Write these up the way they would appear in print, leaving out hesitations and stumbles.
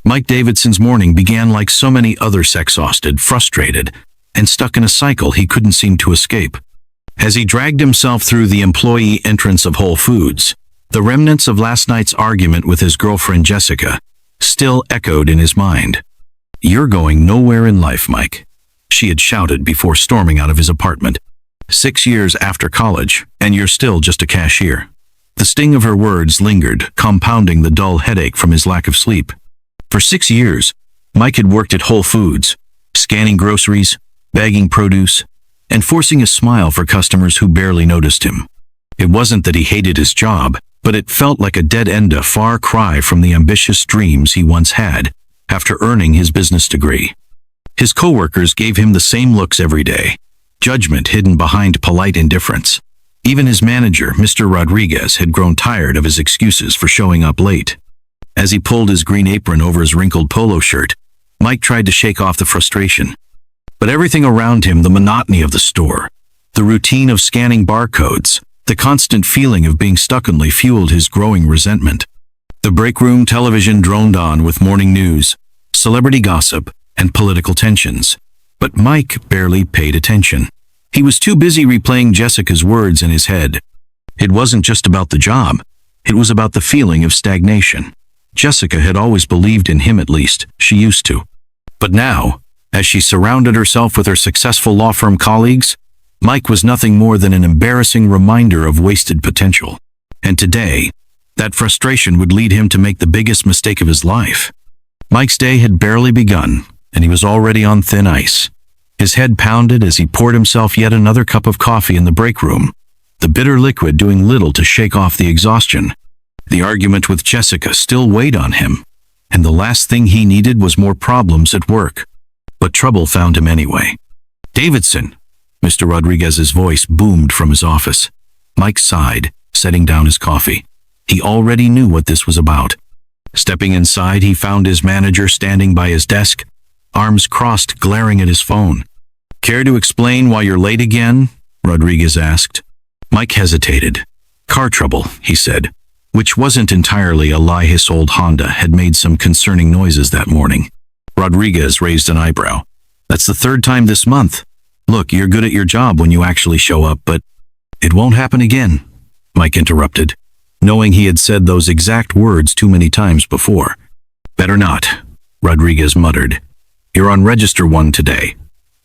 Mike Davidson's morning began like so many others, exhausted, frustrated, and stuck in a cycle he couldn't seem to escape. As he dragged himself through the employee entrance of Whole Foods, the remnants of last night's argument with his girlfriend Jessica still echoed in his mind. "You're going nowhere in life, Mike," she had shouted before storming out of his apartment. 6 years after college, and you're still just a cashier. The sting of her words lingered, compounding the dull headache from his lack of sleep. For 6 years, Mike had worked at Whole Foods, scanning groceries, bagging produce, and forcing a smile for customers who barely noticed him. It wasn't that he hated his job, but it felt like a dead end, a far cry from the ambitious dreams he once had after earning his business degree. His coworkers gave him the same looks every day, judgment hidden behind polite indifference. Even his manager, Mr. Rodriguez, had grown tired of his excuses for showing up late. As he pulled his green apron over his wrinkled polo shirt, Mike tried to shake off the frustration. But everything around him, the monotony of the store, the routine of scanning barcodes, the constant feeling of being stuck only fueled his growing resentment. The break room television droned on with morning news, celebrity gossip, and political tensions. But Mike barely paid attention. He was too busy replaying Jessica's words in his head. It wasn't just about the job. It was about the feeling of stagnation. Jessica had always believed in him, at least she used to. But now, as she surrounded herself with her successful law firm colleagues, Mike was nothing more than an embarrassing reminder of wasted potential. And today, that frustration would lead him to make the biggest mistake of his life. Mike's day had barely begun, and he was already on thin ice. His head pounded as he poured himself yet another cup of coffee in the break room, the bitter liquid doing little to shake off the exhaustion. The argument with Jessica still weighed on him, and the last thing he needed was more problems at work. But trouble found him anyway. "Davidson!" Mr. Rodriguez's voice boomed from his office. Mike sighed, setting down his coffee. He already knew what this was about. Stepping inside, he found his manager standing by his desk, arms crossed, glaring at his phone. "Care to explain why you're late again?" Rodriguez asked. Mike hesitated. "Car trouble," he said, which wasn't entirely a lie. His old Honda had made some concerning noises that morning. Rodriguez raised an eyebrow. "That's the third time this month. Look, you're good at your job when you actually show up, but it won't happen again," Mike interrupted, knowing he had said those exact words too many times before. "Better not," Rodriguez muttered. "You're on Register 1 today."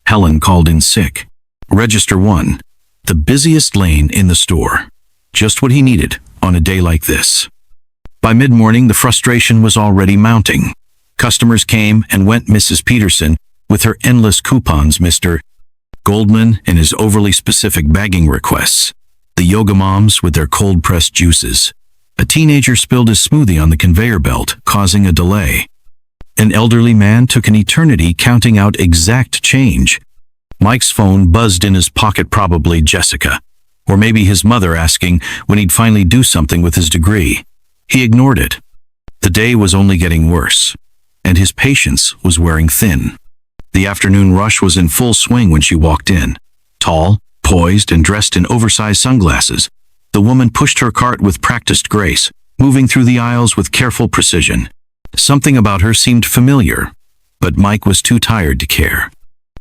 Helen called in sick. Register 1, the busiest lane in the store. Just what he needed on a day like this. By mid-morning, the frustration was already mounting. Customers came and went. Mrs. Peterson, with her endless coupons, Mr. Goldman and his overly specific bagging requests, the yoga moms with their cold-pressed juices. A teenager spilled his smoothie on the conveyor belt, causing a delay. An elderly man took an eternity counting out exact change. Mike's phone buzzed in his pocket, probably Jessica, or maybe his mother asking when he'd finally do something with his degree. He ignored it. The day was only getting worse, and his patience was wearing thin. The afternoon rush was in full swing when she walked in. Tall, poised, and dressed in oversized sunglasses, the woman pushed her cart with practiced grace, moving through the aisles with careful precision. Something about her seemed familiar, but Mike was too tired to care.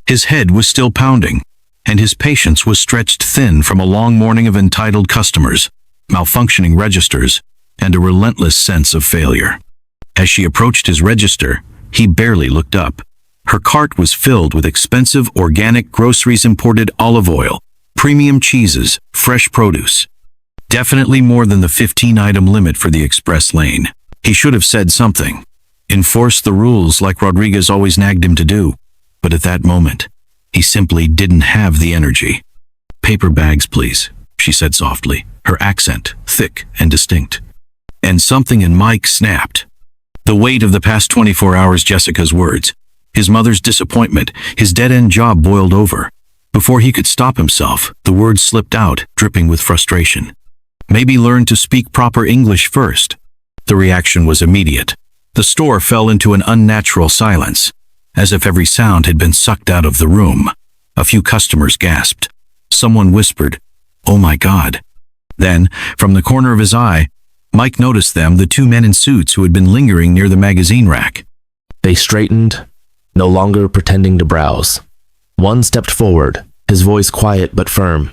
His head was still pounding, and his patience was stretched thin from a long morning of entitled customers, malfunctioning registers, and a relentless sense of failure. As she approached his register, he barely looked up. Her cart was filled with expensive organic groceries, imported olive oil, premium cheeses, fresh produce. Definitely more than the 15-item limit for the express lane. He should have said something, enforced the rules like Rodriguez always nagged him to do, but at that moment, he simply didn't have the energy. "Paper bags, please," she said softly, her accent thick and distinct. And something in Mike snapped. The weight of the past 24 hours, Jessica's words, his mother's disappointment, his dead-end job boiled over. Before he could stop himself, the words slipped out, dripping with frustration. "Maybe learn to speak proper English first." The reaction was immediate. The store fell into an unnatural silence, as if every sound had been sucked out of the room. A few customers gasped. Someone whispered, "Oh my God." Then, from the corner of his eye, Mike noticed them, the two men in suits who had been lingering near the magazine rack. They straightened, no longer pretending to browse. One stepped forward, his voice quiet but firm.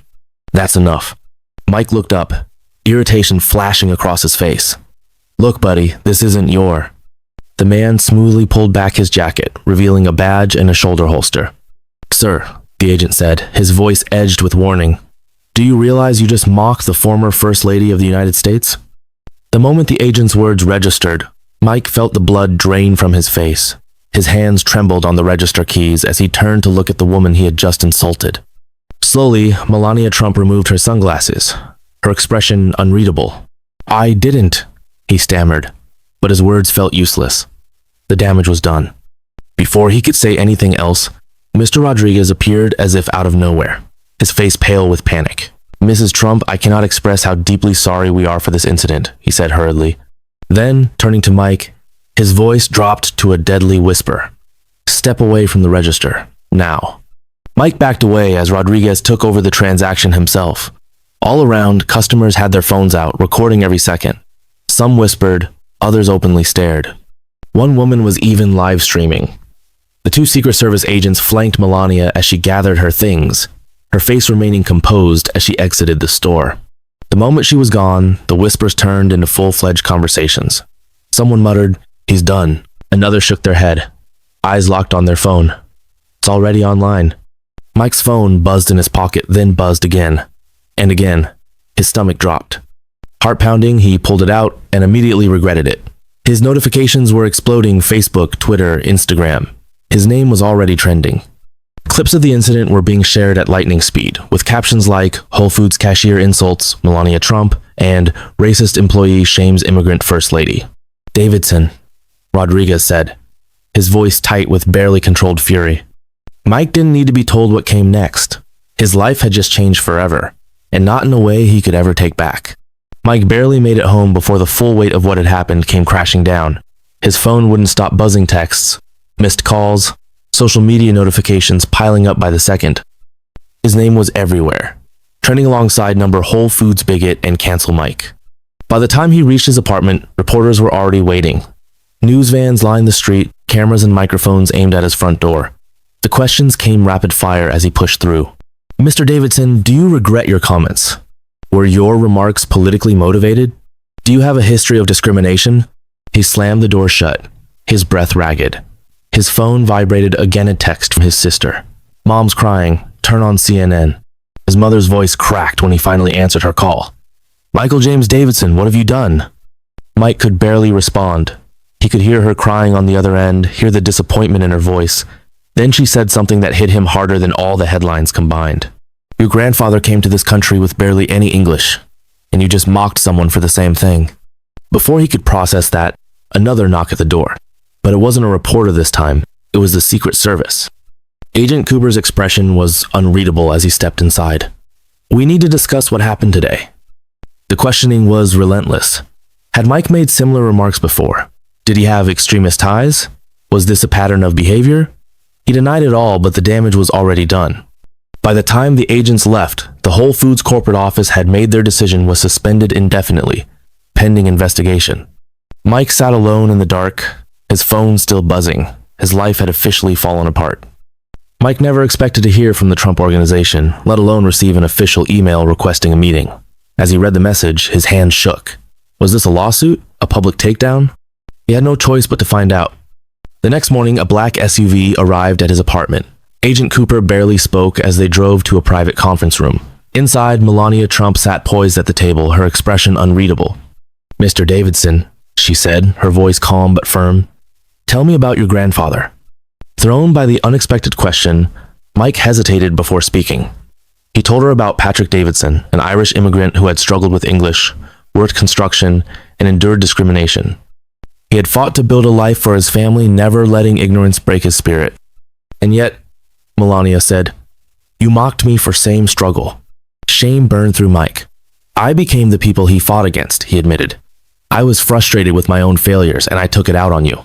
"That's enough." Mike looked up, irritation flashing across his face. "Look, buddy, this isn't your..." The man smoothly pulled back his jacket, revealing a badge and a shoulder holster. "Sir," the agent said, his voice edged with warning, "do you realize you just mocked the former First Lady of the United States?" The moment the agent's words registered, Mike felt the blood drain from his face. His hands trembled on the register keys as he turned to look at the woman he had just insulted. Slowly, Melania Trump removed her sunglasses, her expression unreadable. "I didn't," he stammered, but his words felt useless. The damage was done. Before he could say anything else, Mr. Rodriguez appeared as if out of nowhere, his face pale with panic. "Mrs. Trump, I cannot express how deeply sorry we are for this incident," he said hurriedly. Then, turning to Mike, his voice dropped to a deadly whisper. "Step away from the register, now." Mike backed away as Rodriguez took over the transaction himself. All around, customers had their phones out, recording every second. Some whispered, others openly stared. One woman was even live streaming. The two Secret Service agents flanked Melania as she gathered her things, her face remaining composed as she exited the store. The moment she was gone, the whispers turned into full-fledged conversations. Someone muttered, "He's done." Another shook their head, eyes locked on their phone. "It's already online." Mike's phone buzzed in his pocket, then buzzed again. And again. His stomach dropped. Heart pounding, he pulled it out and immediately regretted it. His notifications were exploding: Facebook, Twitter, Instagram. His name was already trending. Clips of the incident were being shared at lightning speed, with captions like "Whole Foods cashier insults Melania Trump" and "Racist employee shames immigrant first lady." "Davidson," Rodriguez said, his voice tight with barely controlled fury. Mike didn't need to be told what came next. His life had just changed forever, and not in a way he could ever take back. Mike barely made it home before the full weight of what had happened came crashing down. His phone wouldn't stop buzzing texts, missed calls, social media notifications piling up by the second. His name was everywhere, trending alongside number Whole Foods bigot and Cancel Mike. By the time he reached his apartment, reporters were already waiting. News vans lined the street, cameras and microphones aimed at his front door. The questions came rapid fire as he pushed through. "Mr. Davidson, do you regret your comments? Were your remarks politically motivated? Do you have a history of discrimination?" He slammed the door shut, his breath ragged. His phone vibrated again, a text from his sister. "Mom's crying. Turn on CNN." His mother's voice cracked when he finally answered her call. "Michael James Davidson, what have you done?" Mike could barely respond. He could hear her crying on the other end, hear the disappointment in her voice. Then she said something that hit him harder than all the headlines combined. "Your grandfather came to this country with barely any English, and you just mocked someone for the same thing." Before he could process that, another knock at the door. But it wasn't a reporter this time, it was the Secret Service. Agent Cooper's expression was unreadable as he stepped inside. "We need to discuss what happened today." The questioning was relentless. Had Mike made similar remarks before? Did he have extremist ties? Was this a pattern of behavior? He denied it all, but the damage was already done. By the time the agents left, the Whole Foods corporate office had made their decision was suspended indefinitely, pending investigation. Mike sat alone in the dark, his phone still buzzing. His life had officially fallen apart. Mike never expected to hear from the Trump organization, let alone receive an official email requesting a meeting. As he read the message, his hand shook. Was this a lawsuit? A public takedown? He had no choice but to find out. The next morning, a black SUV arrived at his apartment. Agent Cooper barely spoke as they drove to a private conference room. Inside, Melania Trump sat poised at the table, her expression unreadable. "Mr. Davidson," she said, her voice calm but firm, "tell me about your grandfather." Thrown by the unexpected question, Mike hesitated before speaking. He told her about Patrick Davidson, an Irish immigrant who had struggled with English, worked construction, and endured discrimination. He had fought to build a life for his family, never letting ignorance break his spirit. "And yet," Melania said, "you mocked me for same struggle." Shame burned through Mike. "I became the people he fought against," he admitted. "I was frustrated with my own failures, and I took it out on you."